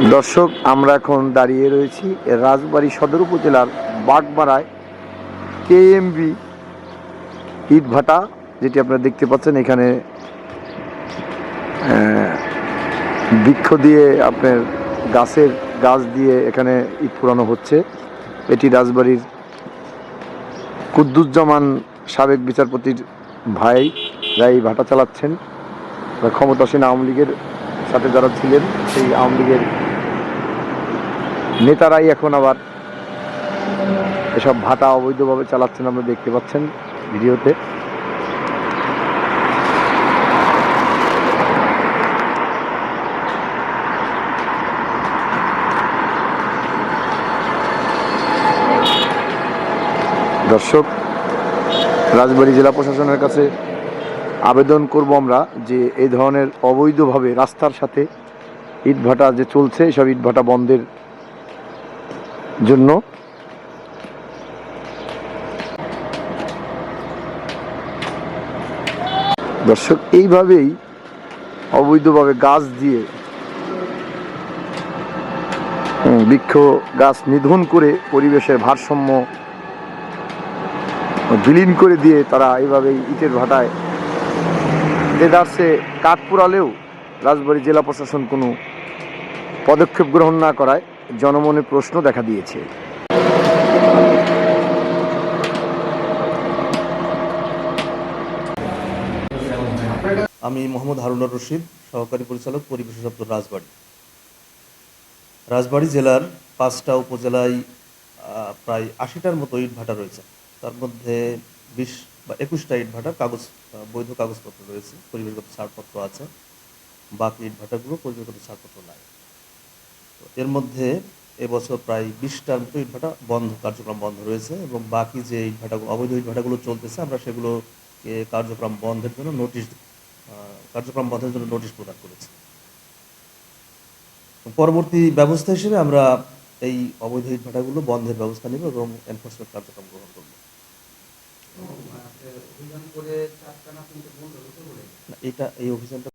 দর্শক, আমরা এখন দাঁড়িয়ে রয়েছি রাজবাড়ী সদর উপজেলার বাগমারায় কেএমবি ইটভাটা, যেটি আপনারা দেখতে পাচ্ছেন। এখানে বৃক্ষ দিয়ে আপনার গাছ দিয়ে এখানে ইট পোড়ানো হচ্ছে। এটি রাজবাড়ীর কুদ্দুজ্জামান সাবেক বিচারপতির ভাই, যা এই ভাটা চালাচ্ছেন। ক্ষমতাসীন আওয়ামী লীগের সাথে যারা ছিলেন, সেই আওয়ামী লীগের নেতারাই এখন আবার এসব ভাটা অবৈধভাবে চালাচ্ছেন, আমরা দেখতে পাচ্ছেন ভিডিওতে। দর্শক, রাজবাড়ী জেলা প্রশাসনের কাছে আবেদন করব আমরা যে এই ধরনের অবৈধভাবে রাস্তার সাথে ইটভাটা যে চলছে, এইসব ইটভাটা বন্ধের জন্য। দর্শক, এইভাবেই অবৈধভাবে গাছ দিয়ে বৃক্ষ গাছ নিধন করে পরিবেশের ভারসাম্য বিলীন করে দিয়ে তারা এইভাবেই ইটের ভাটায় দেদারসে কাঠ পোড়ালেও রাজবাড়ী জেলা প্রশাসন কোনো পদক্ষেপ গ্রহণ না করায় জনমনে প্রশ্ন দেখা দিয়েছে। আমি মোহাম্মদ হারুনুর রশিদ, সহকারী পরিচালক পরিবেশ দপ্তর রাজবাড়ী জেলার 5টা উপজেলায় প্রায় 80টার মতো ইটভাটা রয়েছে। তার মধ্যে 20 বা 21টা ইটভাটার বৈধ কাগজপত্র রয়েছে, পরিবেশগত ছাড়পত্র আছে। বাকি ইটভাটাগুলো পরিবেশগত ছাড়পত্র নাই। তো এর মধ্যে এবছর প্রায় 20টার মতো ইটভাটা কার্যক্রম বন্ধ রয়েছে, এবং বাকি যে অবৈধ ইটভাটাগুলো চলতেছে, আমরা সেগুলোকে কার্যক্রম বন্ধের জন্য নোটিশ প্রদান করেছি। পরবর্তী ব্যবস্থা হিসেবে আমরা এই অবৈধ ইটভাটাগুলো বন্ধের ব্যবস্থা নেব এবং এনফোর্সমেন্ট কার্যক্রম গ্রহণ করব। এই অভিযানটা